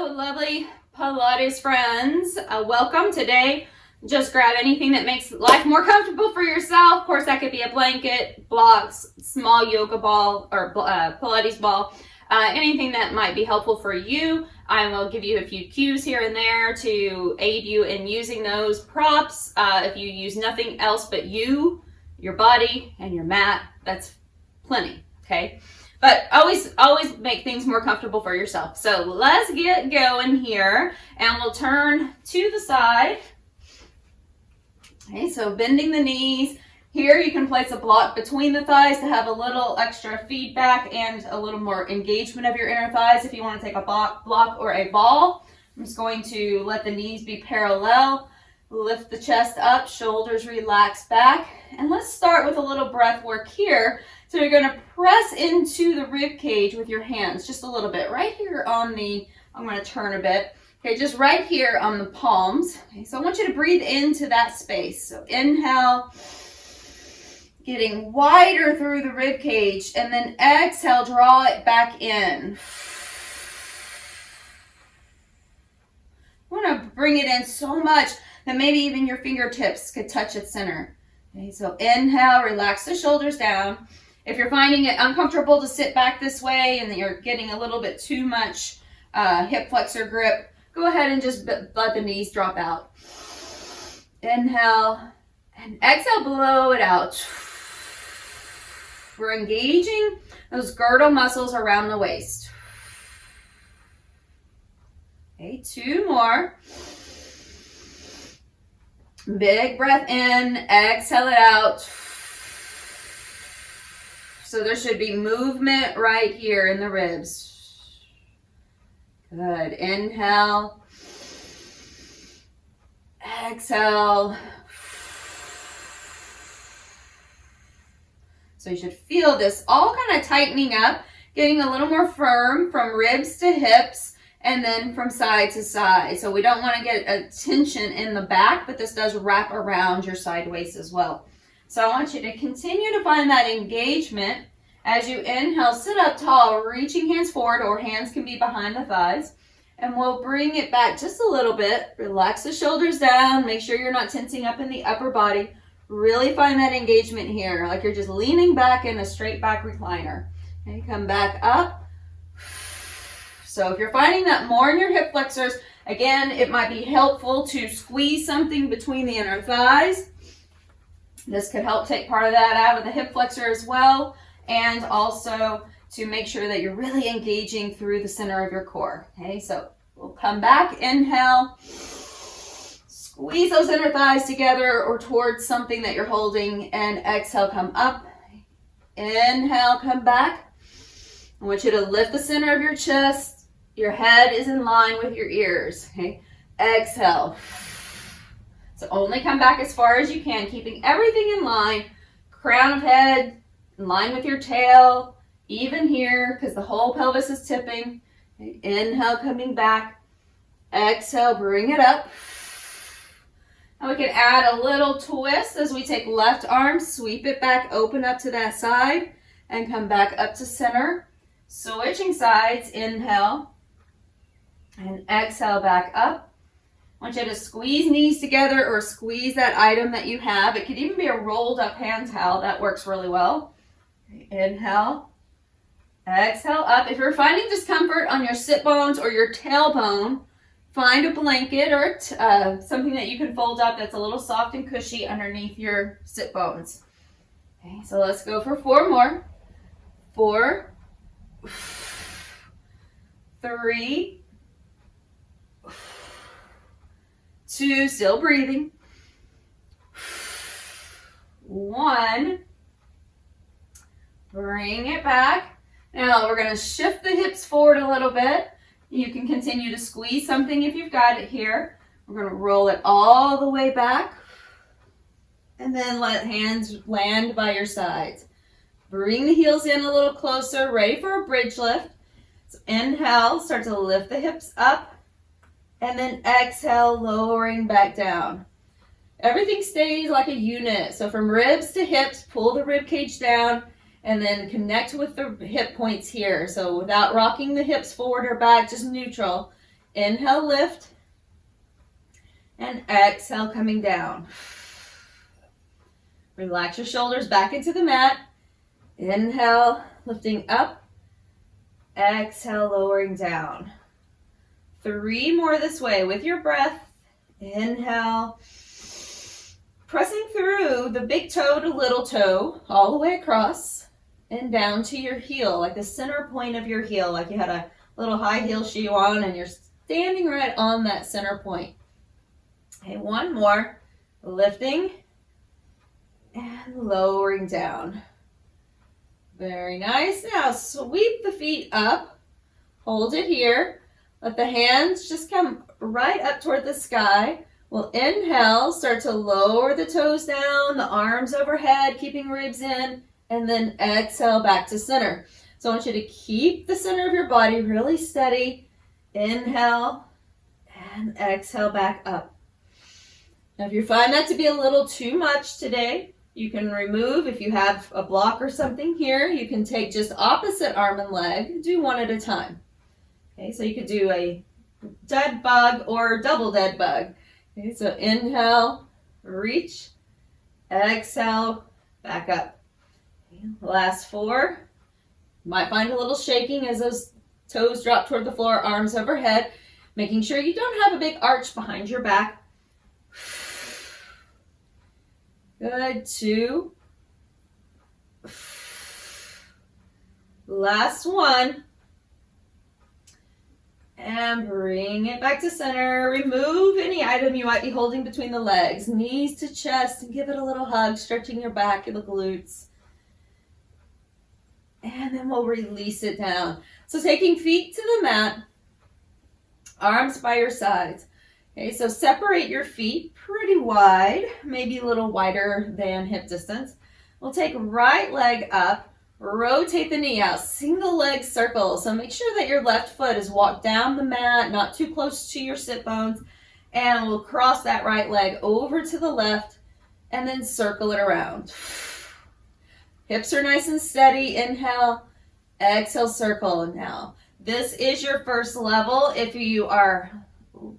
Hello, lovely Pilates friends. Welcome today. Just grab anything that makes life more comfortable for yourself. Of course, that could be a blanket, blocks, small yoga ball, or Pilates ball. Anything that might be helpful for you. I will give you a few cues here and there to aid you in using those props. If you use nothing else but you, your body, and your mat, that's plenty, okay? But always make things more comfortable for yourself. So let's get going here, and we'll turn to the side. Okay, so bending the knees. Here you can place a block between the thighs to have a little extra feedback and a little more engagement of your inner thighs if you want to take a block or a ball. I'm just going to let the knees be parallel. Lift the chest up, shoulders relax back. And let's start with a little breath work here. So you're going to press into the rib cage with your hands just a little bit. Right here on the, I'm going to turn a bit. Okay, just right here on the palms. Okay, so I want you to breathe into that space. So inhale, getting wider through the rib cage, and then exhale, draw it back in. I want to bring it in so much that maybe even your fingertips could touch its center. Okay, so inhale, relax the shoulders down. If you're finding it uncomfortable to sit back this way and you're getting a little bit too much hip flexor grip, go ahead and just let the knees drop out. Inhale and exhale, blow it out. We're engaging those girdle muscles around the waist. Okay, two more. Big breath in, exhale it out. So there should be movement right here in the ribs. Good. Inhale. Exhale. So you should feel this all kind of tightening up, getting a little more firm from ribs to hips and then from side to side. So we don't want to get a tension in the back, but this does wrap around your side waist as well. So I want you to continue to find that engagement. As you inhale, sit up tall, reaching hands forward, or hands can be behind the thighs. And we'll bring it back just a little bit. Relax the shoulders down. Make sure you're not tensing up in the upper body. Really find that engagement here, like you're just leaning back in a straight back recliner. Okay, come back up. So if you're finding that more in your hip flexors, again, it might be helpful to squeeze something between the inner thighs. This could help take part of that out of the hip flexor as well, and also to make sure that you're really engaging through the center of your core. Okay, so we'll come back, inhale, squeeze those inner thighs together or towards something that you're holding, and exhale, come up. Inhale, come back. I want you to lift the center of your chest. Your head is in line with your ears. Okay, exhale. So only come back as far as you can, keeping everything in line. Crown of head in line with your tail, even here because the whole pelvis is tipping. Okay, inhale, coming back. Exhale, bring it up. Now we can add a little twist as we take left arm, sweep it back, open up to that side, and come back up to center. Switching sides, inhale, and exhale back up. I want you to squeeze knees together or squeeze that item that you have. It could even be a rolled up hand towel. That works really well. Inhale, exhale up. If you're finding discomfort on your sit bones or your tailbone, find a blanket or something that you can fold up that's a little soft and cushy underneath your sit bones. Okay, so let's go for four more. 4, 3, 2, still breathing. 1, bring it back. Now we're going to shift the hips forward a little bit. You can continue to squeeze something if you've got it here. We're going to roll it all the way back and then let hands land by your sides. Bring the heels in a little closer, ready for a bridge lift. So inhale, start to lift the hips up, and then exhale, lowering back down. Everything stays like a unit. So from ribs to hips, pull the rib cage down, and then connect with the hip points here. So without rocking the hips forward or back, just neutral. Inhale, lift. And exhale, coming down. Relax your shoulders back into the mat. Inhale, lifting up. Exhale, lowering down. 3 more this way with your breath. Inhale. Pressing through the big toe to little toe, all the way across and down to your heel, like the center point of your heel, like you had a little high heel shoe on and you're standing right on that center point. Okay, 1 more. Lifting and lowering down. Very nice. Now sweep the feet up. Hold it here. Let the hands just come right up toward the sky. We'll inhale, start to lower the toes down, the arms overhead, keeping ribs in, and then exhale back to center. So I want you to keep the center of your body really steady. Inhale and exhale back up. Now if you find that to be a little too much today, you can remove, if you have a block or something here, you can take just opposite arm and leg, do one at a time. Okay, so you could do a dead bug or double dead bug. Okay, so inhale, reach, exhale, back up. Okay, last 4. You might find a little shaking as those toes drop toward the floor, arms overhead, making sure you don't have a big arch behind your back. Good, 2. Last 1. And bring it back to center. Remove any item you might be holding between the legs. Knees to chest and give it a little hug, stretching your back and the glutes. And then we'll release it down. So taking feet to the mat, arms by your sides. Okay, so separate your feet pretty wide, maybe a little wider than hip distance. We'll take right leg up, rotate the knee out, single leg circle. So make sure that your left foot is walked down the mat, not too close to your sit bones. And we'll cross that right leg over to the left and then circle it around. Hips are nice and steady. Inhale, exhale, circle. Now, this is your first level. If you are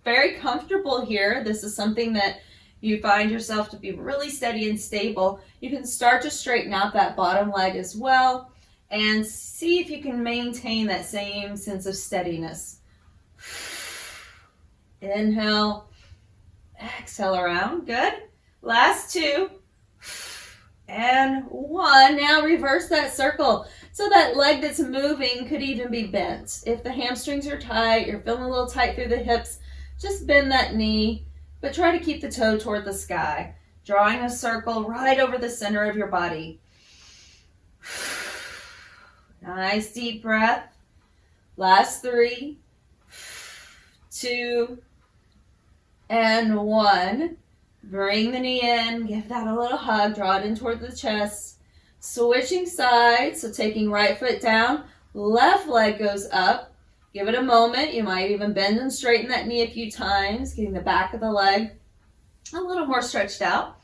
very comfortable here, this is something that you find yourself to be really steady and stable, you can start to straighten out that bottom leg as well and see if you can maintain that same sense of steadiness. Inhale, exhale around. Good. Last 2 and 1. Now reverse that circle. So that leg that's moving could even be bent. If the hamstrings are tight, you're feeling a little tight through the hips, just bend that knee, but try to keep the toe toward the sky, drawing a circle right over the center of your body. Nice deep breath. Last 3, 2, and 1. Bring the knee in, give that a little hug, draw it in toward the chest. Switching sides, so taking right foot down, left leg goes up. Give it a moment. You might even bend and straighten that knee a few times, getting the back of the leg a little more stretched out.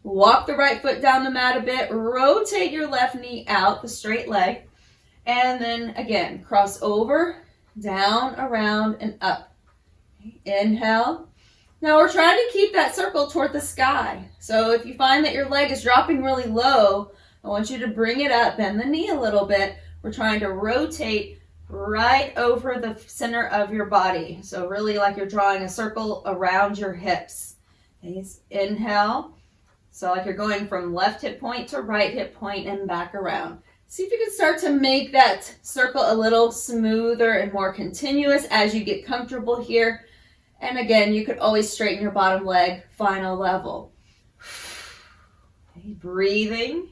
Walk the right foot down the mat a bit. Rotate your left knee out, the straight leg. And then again, cross over, down, around, and up. Inhale. Now we're trying to keep that circle toward the sky. So if you find that your leg is dropping really low, I want you to bring it up, bend the knee a little bit. We're trying to rotate right over the center of your body. So really like you're drawing a circle around your hips. Okay, inhale. So like you're going from left hip point to right hip point and back around. See if you can start to make that circle a little smoother and more continuous as you get comfortable here. And again, you could always straighten your bottom leg, final level. Okay, breathing.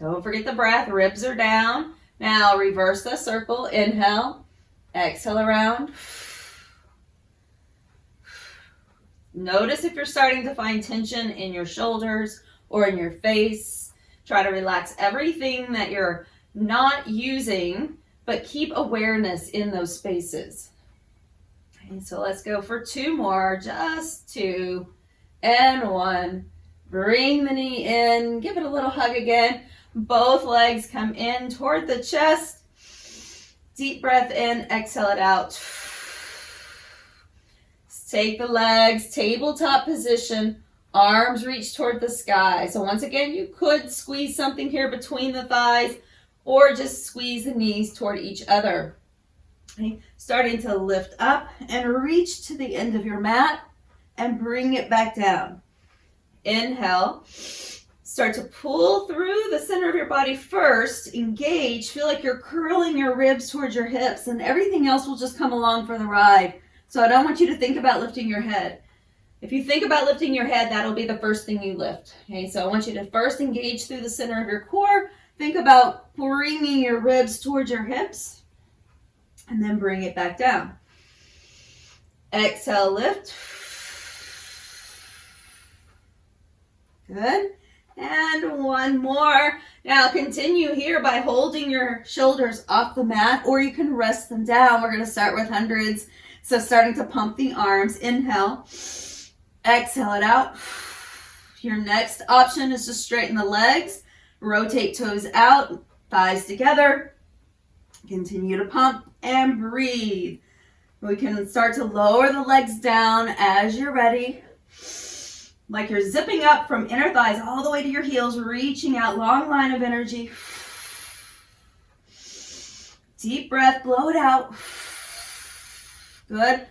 Don't forget the breath, ribs are down. Now reverse the circle, inhale, exhale around. Notice if you're starting to find tension in your shoulders or in your face. Try to relax everything that you're not using, but keep awareness in those spaces. Okay, so let's go for 2 more, just 2 and 1. Bring the knee in, give it a little hug again. Both legs come in toward the chest. Deep breath in, exhale it out. Take the legs, tabletop position, arms reach toward the sky. So once again, you could squeeze something here between the thighs or just squeeze the knees toward each other. Okay. Starting to lift up and reach to the end of your mat and bring it back down. Inhale. Start to pull through the center of your body first. Engage. Feel like you're curling your ribs towards your hips, and everything else will just come along for the ride. So I don't want you to think about lifting your head. If you think about lifting your head, that'll be the first thing you lift. Okay, so I want you to first engage through the center of your core. Think about bringing your ribs towards your hips, and then bring it back down. Exhale, lift. Good. And one more. Now continue here by holding your shoulders off the mat, or you can rest them down. We're going to start with hundreds. So starting to pump the arms. Inhale. Exhale it out. Your next option is to straighten the legs. Rotate toes out, thighs together. Continue to pump and breathe. We can start to lower the legs down as you're ready. Like you're zipping up from inner thighs all the way to your heels, reaching out, long line of energy. Deep breath, blow it out. Good.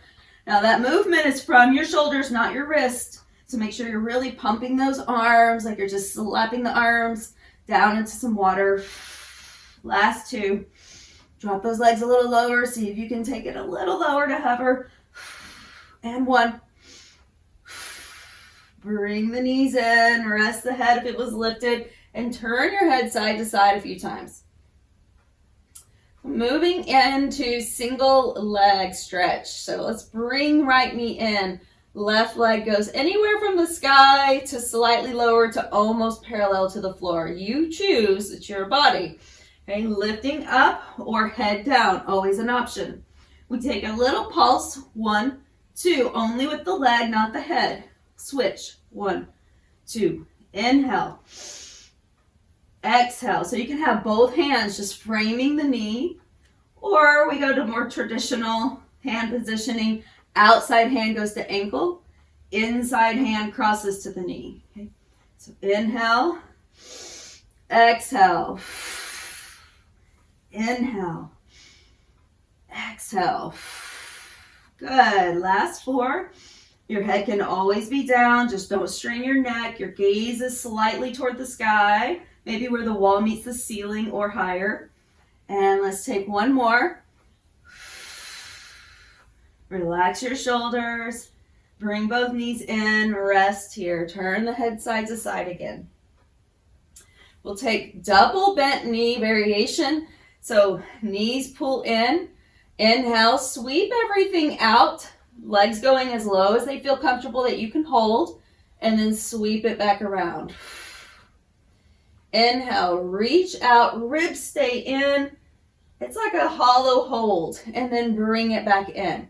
Now that movement is from your shoulders, not your wrist. So make sure you're really pumping those arms, like you're just slapping the arms down into some water. Last two. Drop those legs a little lower. See if you can take it a little lower to hover. And one. Bring the knees in, rest the head if it was lifted, and turn your head side to side a few times. Moving into single leg stretch. So let's bring right knee in. Left leg goes anywhere from the sky to slightly lower to almost parallel to the floor. You choose, it's your body. Okay, lifting up or head down, always an option. We take a little pulse, 1, 2, only with the leg, not the head. Switch, 1, 2, inhale, exhale. So you can have both hands just framing the knee, or we go to more traditional hand positioning. Outside hand goes to ankle, inside hand crosses to the knee. Okay. So inhale, exhale, inhale, exhale. Good, last 4. Your head can always be down, just don't strain your neck. Your gaze is slightly toward the sky, maybe where the wall meets the ceiling or higher. And let's take one more. Relax your shoulders, bring both knees in, rest here. Turn the head side to side again. We'll take double bent knee variation. So knees pull in, inhale, sweep everything out. Legs going as low as they feel comfortable that you can hold, and then sweep it back around. Inhale, reach out, ribs stay in. It's like a hollow hold, and then bring it back in.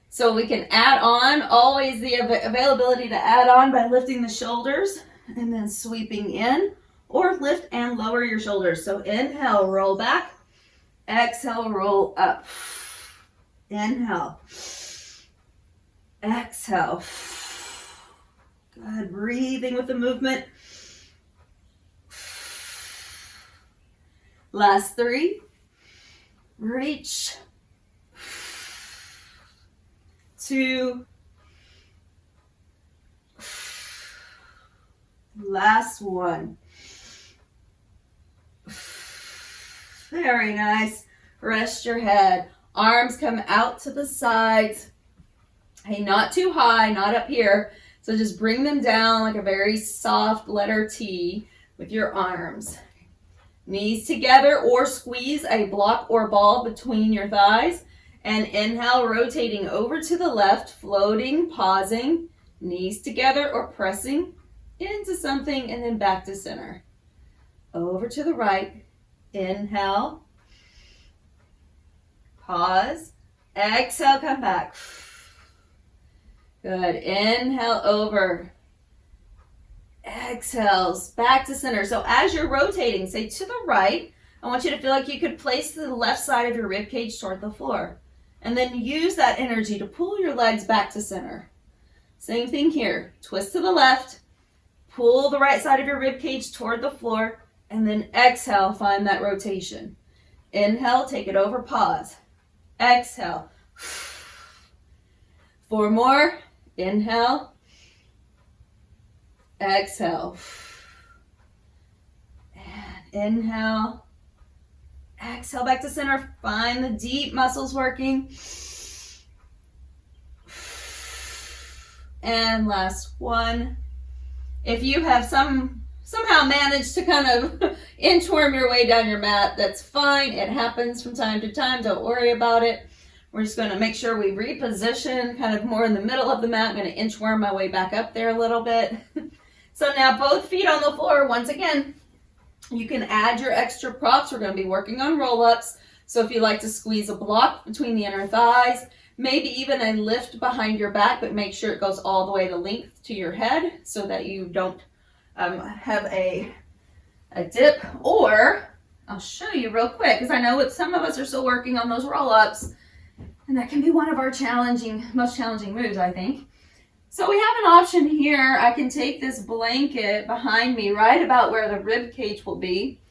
So we can add on, always the availability to add on by lifting the shoulders and then sweeping in, or lift and lower your shoulders. So inhale, roll back. Exhale, roll up. Inhale. Exhale. Good. Breathing with the movement. Last 3. Reach. 2. Last 1. Very nice. Rest your head. Arms come out to the sides. Hey, not too high, not up here. So just bring them down like a very soft letter T with your arms. Knees together, or squeeze a block or ball between your thighs. And inhale, rotating over to the left, floating, pausing, knees together or pressing into something, and then back to center. Over to the right. Inhale. Pause. Exhale, come back. Good. Inhale over. Exhales back to center. So as you're rotating, say to the right, I want you to feel like you could place the left side of your rib cage toward the floor. And then use that energy to pull your legs back to center. Same thing here. Twist to the left, pull the right side of your rib cage toward the floor, and then exhale, find that rotation. Inhale, take it over, pause. Exhale. 4 more. Inhale. Exhale. And inhale. Exhale back to center. Find the deep muscles working. And last one. If you have somehow managed to kind of inchworm your way down your mat, that's fine. It happens from time to time. Don't worry about it. We're just going to make sure we reposition kind of more in the middle of the mat. I'm going to inchworm my way back up there a little bit. So now both feet on the floor. Once again, you can add your extra props. We're going to be working on roll-ups. So if you like to squeeze a block between the inner thighs, maybe even a lift behind your back, but make sure it goes all the way the length to your head so that you don't have a dip. Or I'll show you real quick, because I know some of us are still working on those roll-ups, and that can be one of our most challenging moves, I think. So we have an option here. I can take this blanket behind me right about where the rib cage will be,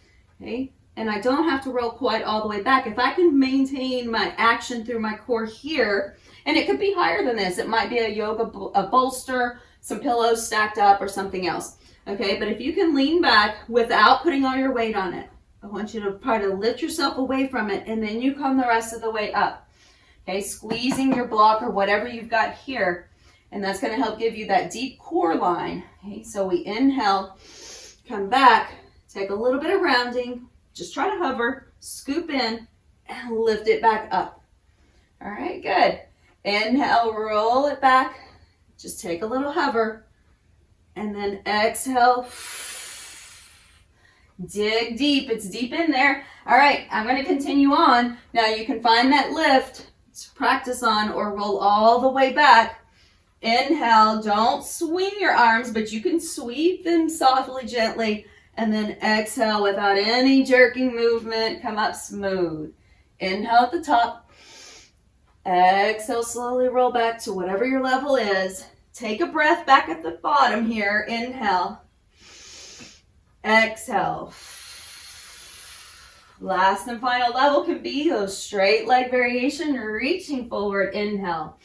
okay? And I don't have to roll quite all the way back. If I can maintain my action through my core here, and it could be higher than this. It might be a bolster, some pillows stacked up, or something else, okay? But if you can lean back without putting all your weight on it, I want you to try to lift yourself away from it, and then you come the rest of the way up, okay? Squeezing your block or whatever you've got here. And that's going to help give you that deep core line. Okay, so we inhale, come back, take a little bit of rounding, just try to hover, scoop in, and lift it back up. All right, good. Inhale, roll it back, just take a little hover, and then exhale, dig deep. It's deep in there. All right, I'm going to continue on. Now you can find that lift to practice on or roll all the way back. Inhale, don't swing your arms, but you can sweep them softly, gently, and then exhale without any jerking movement. Come up smooth. Inhale at the top. Exhale, slowly roll back to whatever your level is. Take a breath back at the bottom here. Inhale. Exhale. Last and final level can be those straight leg variation, reaching forward. Inhale.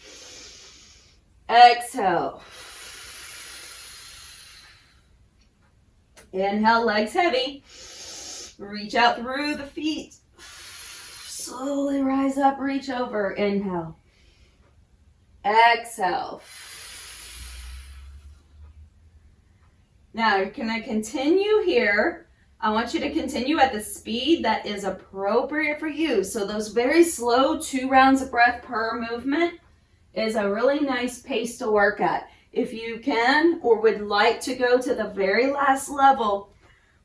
Exhale. Inhale, legs heavy. Reach out through the feet. Slowly rise up, reach over. Inhale. Exhale. Now, can I continue here? I want you to continue at the speed that is appropriate for you. So those very slow 2 rounds of breath per movement is a really nice pace to work at. If you can or would like to go to the very last level,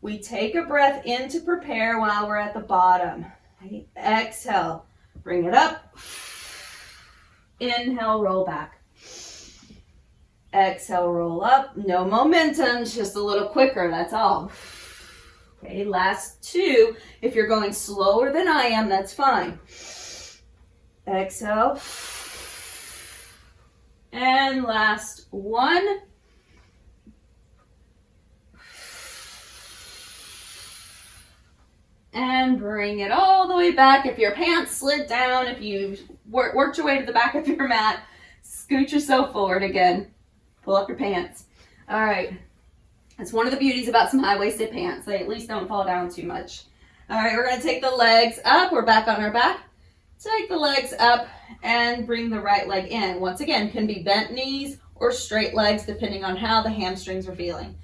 we take a breath in to prepare while we're at the bottom. Right? Exhale, bring it up. Inhale, roll back. Exhale, roll up. No momentum, just a little quicker, that's all. Okay, last 2. If you're going slower than I am, that's fine. Exhale. And last 1. And bring it all the way back. If your pants slid down, if you worked your way to the back of your mat, scoot yourself forward again. Pull up your pants. All right. That's one of the beauties about some high-waisted pants. They at least don't fall down too much. All right, we're going to take the legs up. We're back on our back. Take the legs up and bring the right leg in. Once again, can be bent knees or straight legs depending on how the hamstrings are feeling.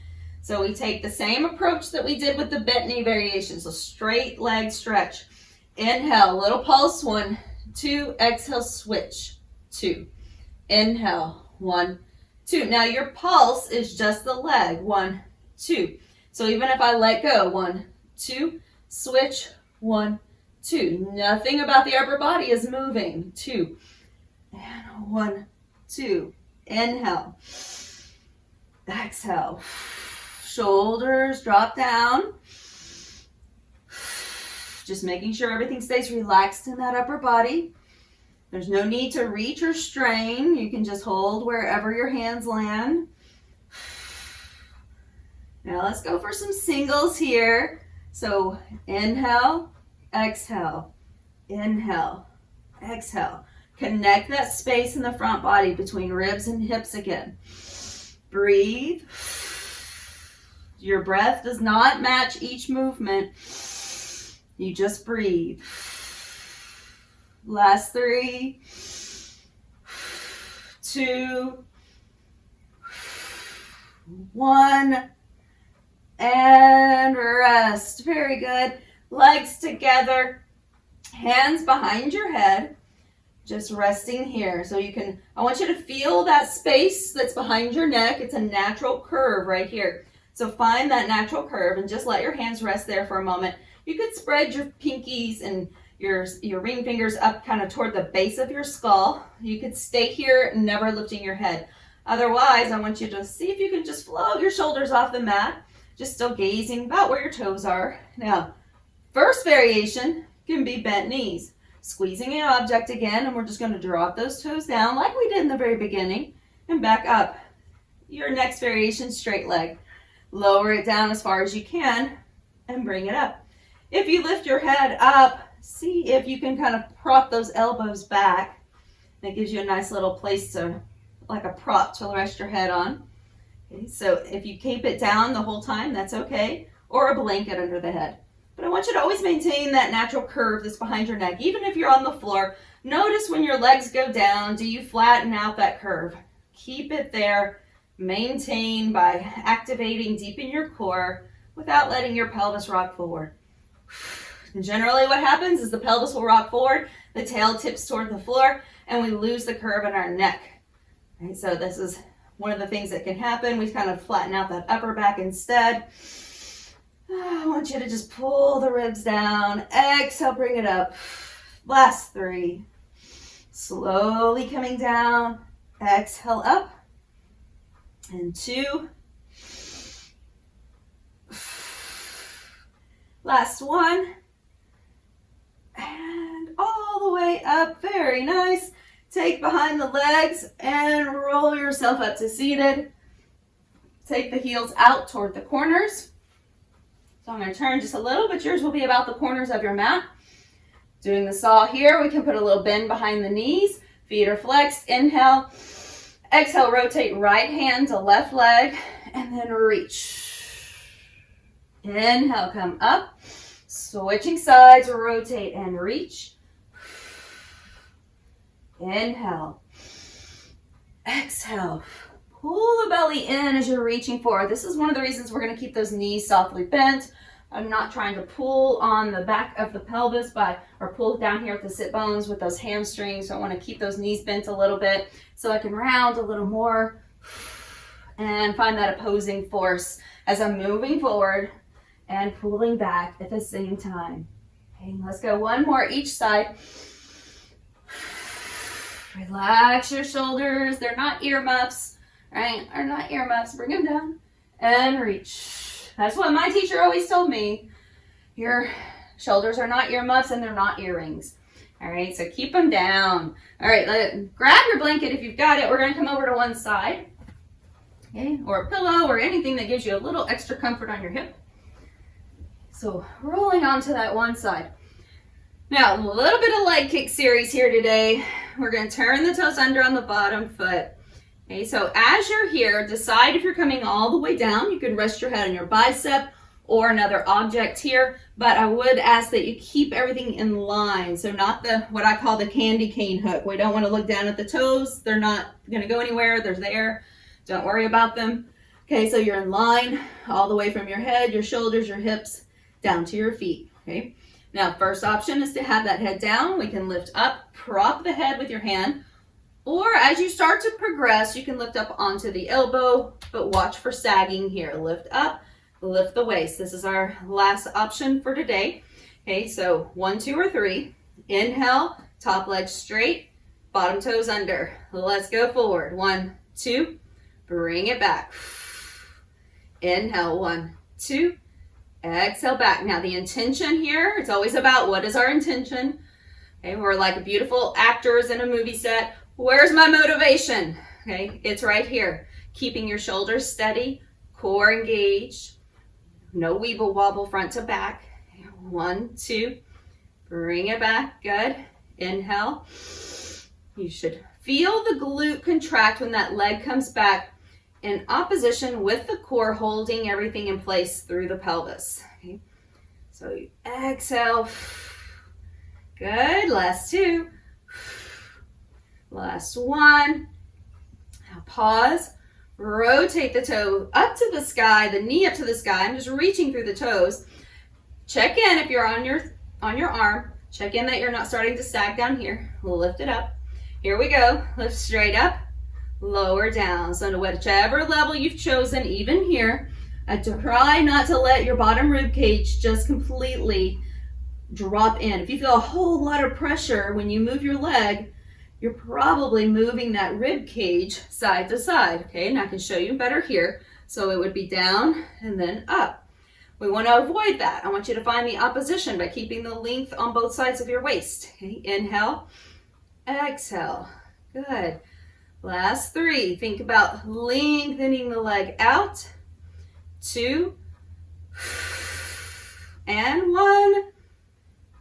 So we take the same approach that we did with the bent knee variation. So straight leg stretch. Inhale, little pulse, 1, 2. Exhale, switch, 2. Inhale, 1, 2. Now your pulse is just the leg, 1, 2. So even if I let go, 1, 2, switch, 1, 2. Nothing about the upper body is moving. 2. And 1, 2. Inhale. Exhale. Shoulders drop down. Just making sure everything stays relaxed in that upper body. There's no need to reach or strain. You can just hold wherever your hands land. Now let's go for some singles here. So inhale, exhale, inhale, exhale. Connect that space in the front body between ribs and hips again. Breathe. Your breath does not match each movement. You just breathe. Last 3, 2, 1, and rest. Very good. Legs together, hands behind your head, just resting here. So I want you to feel that space that's behind your neck. It's a natural curve right here. So find that natural curve and just let your hands rest there for a moment. You could spread your pinkies and your ring fingers up kind of toward the base of your skull. You could stay here, never lifting your head. Otherwise, I want you to see if you can just float your shoulders off the mat, just still gazing about where your toes are. Now, first variation can be bent knees. Squeezing an object again, and we're just going to drop those toes down like we did in the very beginning and back up. Your next variation, straight leg. Lower it down as far as you can and bring it up. If you lift your head up, see if you can kind of prop those elbows back. That gives you a nice little place to, like a prop to rest your head on. Okay, so if you keep it down the whole time, that's okay, or a blanket under the head. But I want you to always maintain that natural curve that's behind your neck. Even if you're on the floor, notice when your legs go down, do you flatten out that curve? Keep it there. Maintain by activating deep in your core without letting your pelvis rock forward. And generally what happens is the pelvis will rock forward, the tail tips toward the floor, and we lose the curve in our neck. Right, so this is one of the things that can happen. We kind of flatten out that upper back instead. I want you to just pull the ribs down. Exhale, bring it up. Last 3. Slowly coming down. Exhale up. And 2. Last 1. And all the way up. Very nice. Take behind the legs and roll yourself up to seated. Take the heels out toward the corners. So I'm going to turn just a little, but yours will be about the corners of your mat. Doing the saw here, we can put a little bend behind the knees. Feet are flexed. Inhale. Exhale, rotate right hand to left leg, and then reach. Inhale, come up. Switching sides, rotate and reach. Inhale. Exhale. Pull the belly in as you're reaching forward. This is one of the reasons we're going to keep those knees softly bent. I'm not trying to pull on the back of the pelvis or pull down here at the sit bones with those hamstrings. So I want to keep those knees bent a little bit so I can round a little more and find that opposing force as I'm moving forward and pulling back at the same time. Okay, let's go one more each side. Relax your shoulders. They're not earmuffs, right? They're not earmuffs. Bring them down and reach. That's what my teacher always told me. Your shoulders are not earmuffs and they're not earrings. All right, so keep them down. All right, grab your blanket if you've got it. We're going to come over to one side, okay, or a pillow or anything that gives you a little extra comfort on your hip. So rolling onto that one side. Now, a little bit of leg kick series here today. We're going to turn the toes under on the bottom foot. Okay, so as you're here, decide if you're coming all the way down. You can rest your head on your bicep or another object here, but I would ask that you keep everything in line. So not what I call the candy cane hook. We don't want to look down at the toes. They're not going to go anywhere. They're there. Don't worry about them. Okay, so you're in line all the way from your head, your shoulders, your hips, down to your feet. Okay. Now, first option is to have that head down. We can lift up, prop the head with your hand. Or as you start to progress, you can lift up onto the elbow, but watch for sagging here. Lift up, lift the waist. This is our last option for today. Okay, so 1, 2, or 3. Inhale, top leg straight, bottom toes under. Let's go forward. 1, 2, bring it back. Inhale, 1, 2, exhale back. Now the intention here, it's always about what is our intention. Okay, we're like beautiful actors in a movie set. Where's my motivation? Okay, it's right here. Keeping your shoulders steady, core engaged, no weeble wobble front to back. 1, 2, bring it back, good. Inhale. You should feel the glute contract when that leg comes back in opposition with the core holding everything in place through the pelvis. Okay. So you exhale. Good, last 2. Last 1. Now pause. Rotate the toe up to the sky, the knee up to the sky. I'm just reaching through the toes. Check in if you're on your arm. Check in that you're not starting to sag down here. We'll lift it up. Here we go. Lift straight up, lower down. So to whichever level you've chosen, even here, try not to let your bottom rib cage just completely drop in. If you feel a whole lot of pressure when you move your leg, you're probably moving that rib cage side to side. Okay, and I can show you better here. So it would be down and then up. We want to avoid that. I want you to find the opposition by keeping the length on both sides of your waist. Okay, inhale, exhale. Good. Last 3. Think about lengthening the leg out. 2 and 1.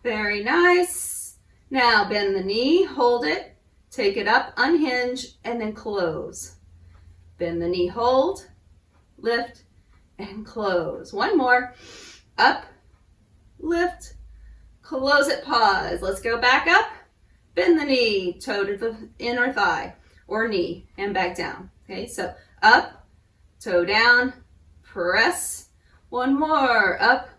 Very nice. Now bend the knee, hold it. Take it up, unhinge, and then close. Bend the knee, hold, lift, and close. One more. Up, lift, close it, pause. Let's go back up. Bend the knee, toe to the inner thigh or knee, and back down. Okay, so up, toe down, press. One more. Up,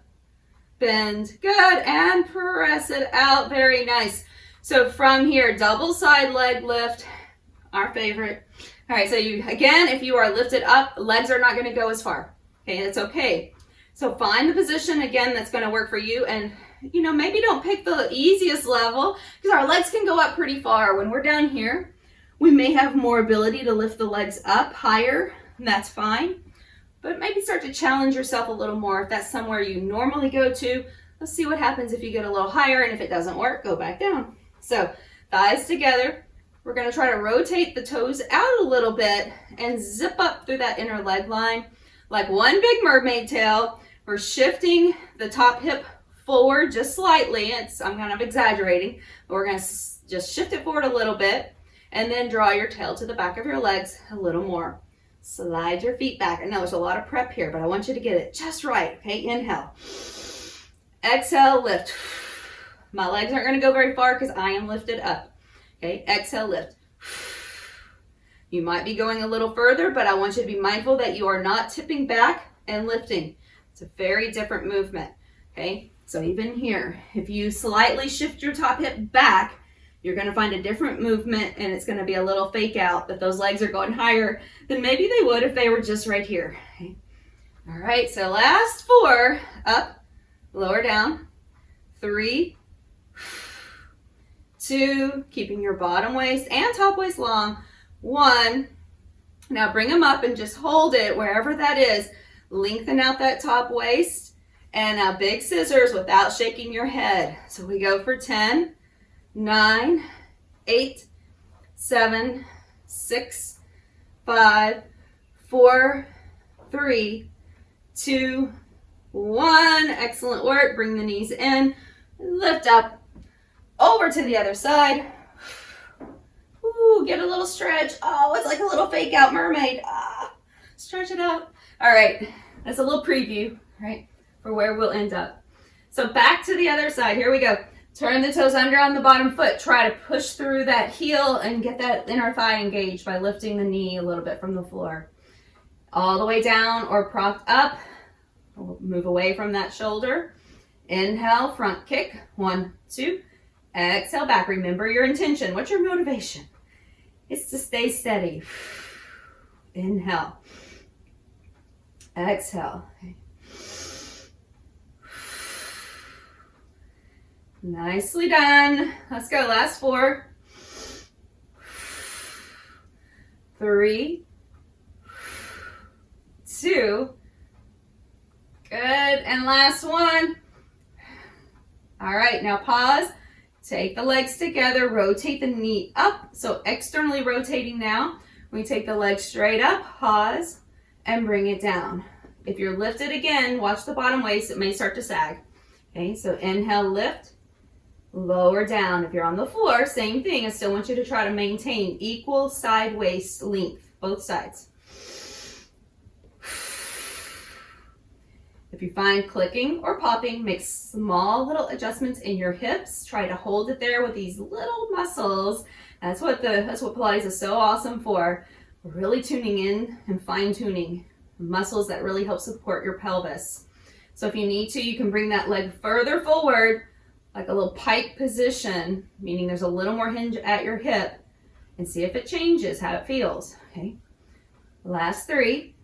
bend, good, and press it out. Very nice. So from here, double side leg lift, our favorite. All right, so again, if you are lifted up, legs are not going to go as far. Okay, it's okay. So find the position again that's going to work for you, and maybe don't pick the easiest level because our legs can go up pretty far. When we're down here, we may have more ability to lift the legs up higher, and that's fine. But maybe start to challenge yourself a little more. If that's somewhere you normally go to, let's see what happens if you get a little higher, and if it doesn't work, go back down. So thighs together. We're going to try to rotate the toes out a little bit and zip up through that inner leg line like one big mermaid tail. We're shifting the top hip forward just slightly. I'm kind of exaggerating, but we're going to just shift it forward a little bit and then draw your tail to the back of your legs a little more. Slide your feet back. I know there's a lot of prep here, but I want you to get it just right. Okay, inhale. Exhale, lift. My legs aren't going to go very far because I am lifted up. Okay, exhale, lift. You might be going a little further, but I want you to be mindful that you are not tipping back and lifting. It's a very different movement. Okay, so even here, if you slightly shift your top hip back, you're going to find a different movement, and it's going to be a little fake out that those legs are going higher than maybe they would if they were just right here. Okay. All right, so last 4, up, lower down, 3, 2, keeping your bottom waist and top waist long, 1. Now bring them up and just hold it wherever that is. Lengthen out that top waist, and now big scissors without shaking your head. So we go for 10, 9, 8, 7, 6, 5, 4, 3, 2, 1. Excellent work. Bring the knees in, lift up, over to the other side. Ooh, get a little stretch. Oh, it's like a little fake out mermaid. Stretch it out. All right, that's a little preview, right, for where we'll end up. So back to the other side. Here we go. Turn the toes under on the bottom foot. Try to push through that heel and get that inner thigh engaged by lifting the knee a little bit from the floor. All the way down or propped up. We'll move away from that shoulder. Inhale, front kick. 1, 2. Exhale, back. Remember your intention. What's your motivation? It's to stay steady. Inhale. Exhale. Nicely done. Let's go. Last 4. 3, 2. Good. And last 1. All right. Now pause. Take the legs together, rotate the knee up. So externally rotating now. We take the legs straight up, pause, and bring it down. If you're lifted again, watch the bottom waist, it may start to sag. Okay, so inhale, lift, lower down. If you're on the floor, same thing. I still want you to try to maintain equal side waist length, both sides. If you find clicking or popping, make small little adjustments in your hips. Try to hold it there with these little muscles. That's what Pilates is so awesome for. We're really tuning in and fine-tuning muscles that really help support your pelvis. So if you need to, you can bring that leg further forward, like a little pike position, meaning there's a little more hinge at your hip, and see if it changes, how it feels. Okay. Last 3.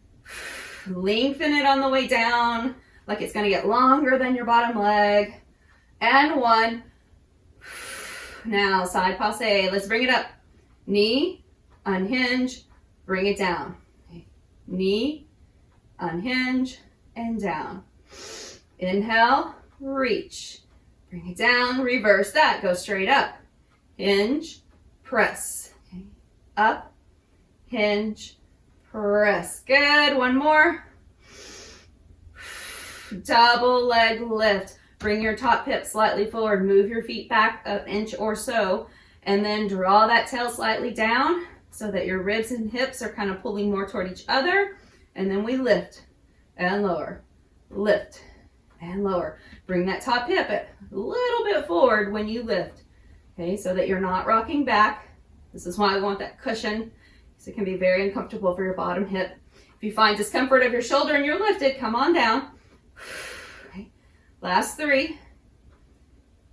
Lengthen it on the way down, like it's going to get longer than your bottom leg. And 1. Now, side passe. Let's bring it up. Knee, unhinge, bring it down. Okay. Knee, unhinge, and down. Inhale, reach. Bring it down, reverse that. Go straight up. Hinge, press. Okay. Up, hinge, press. Good. 1 more. Double leg lift. Bring your top hip slightly forward. Move your feet back an inch or so. And then draw that tail slightly down so that your ribs and hips are kind of pulling more toward each other. And then we lift and lower. Lift and lower. Bring that top hip a little bit forward when you lift. Okay, so that you're not rocking back. This is why we want that cushion, because it can be very uncomfortable for your bottom hip. If you find discomfort of your shoulder and you're lifted, come on down. Okay. Last 3,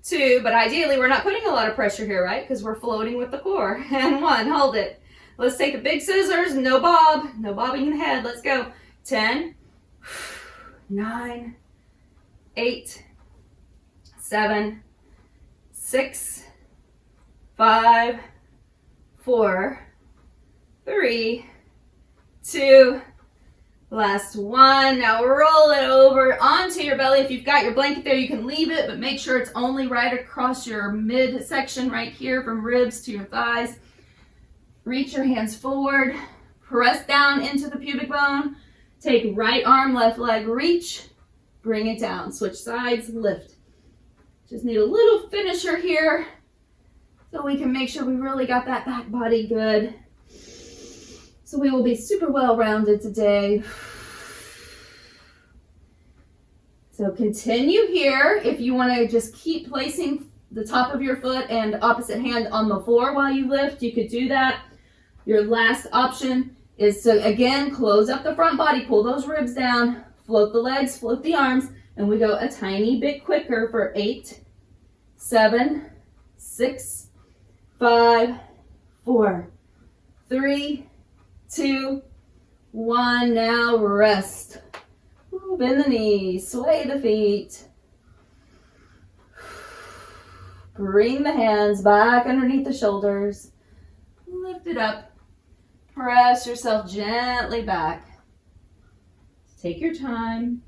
2, but ideally we're not putting a lot of pressure here, right? Because we're floating with the core. And 1, hold it. Let's take the big scissors, no bob, no bobbing the head. Let's go. 10, 9, 8, 7, 6, 5, 4, 3, 2, last 1. Now roll it over onto your belly. If you've got your blanket there, you can leave it, but make sure it's only right across your midsection right here from ribs to your thighs. Reach your hands forward, press down into the pubic bone. Take right arm, left leg, reach, bring it down. Switch sides, lift. Just need a little finisher here so we can make sure we really got that back body good. So we will be super well rounded today. So continue here. If you want to just keep placing the top of your foot and opposite hand on the floor while you lift, you could do that. Your last option is to, again, close up the front body, pull those ribs down, float the legs, float the arms, and we go a tiny bit quicker for 8, 7, 6, 5, 4, 3, 2, 1. Now rest. Bend the knees, sway the feet. Bring the hands back underneath the shoulders. Lift it up. Press yourself gently back. Take your time.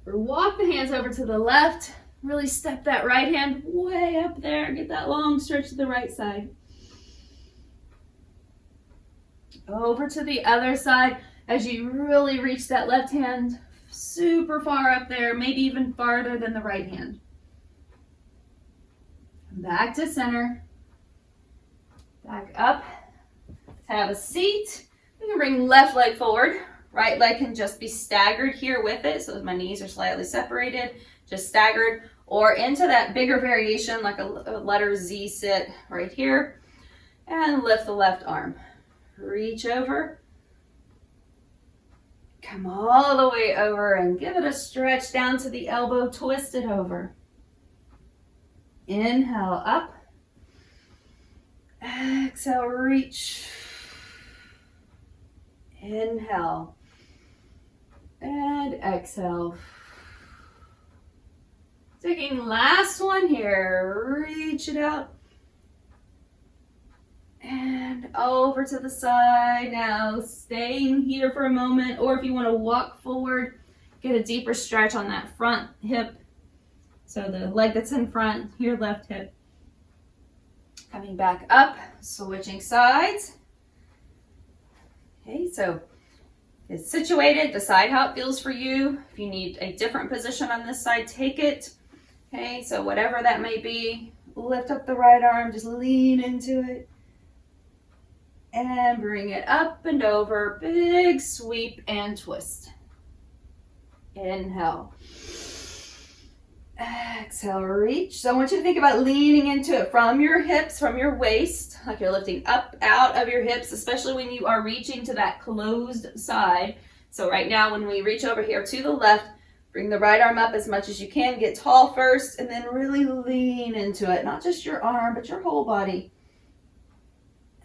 Walk the hands over to the left. Really step that right hand way up there. Get that long stretch to the right side. Over to the other side as you really reach that left hand super far up there, maybe even farther than the right hand. Back to center. Back up. Have a seat. You can bring left leg forward. Right leg can just be staggered here with it, so my knees are slightly separated, just staggered, or into that bigger variation like a letter Z sit right here. And lift the left arm. Reach over. Come all the way over and give it a stretch down to the elbow, twist it over. Inhale up. Exhale, reach. Inhale. And exhale. Taking last one here. Reach it out. And over to the side now. Staying here for a moment. Or if you want to walk forward, get a deeper stretch on that front hip. So the leg that's in front, your left hip. Coming back up, switching sides. Okay, so it's situated. Decide how it feels for you. If you need a different position on this side, take it. Okay, so whatever that may be, lift up the right arm, just lean into it. And bring it up and over, big sweep and twist. Inhale. Exhale, reach. So I want you to think about leaning into it from your hips, from your waist, like you're lifting up out of your hips, especially when you are reaching to that closed side. So right now, when we reach over here to the left, bring the right arm up as much as you can. Get tall first, and then really lean into it. Not just your arm, but your whole body.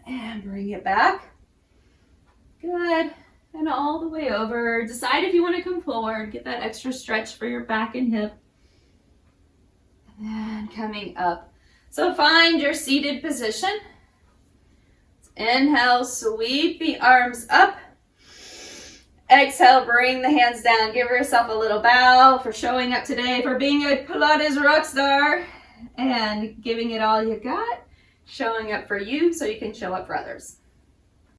And bring it back. Good. And all the way over. Decide if you want to come forward. Get that extra stretch for your back and hip. And coming up. So find your seated position. Inhale, sweep the arms up. Exhale, bring the hands down. Give yourself a little bow for showing up today, for being a Pilates rock star, and giving it all you got. Showing up for you so you can show up for others.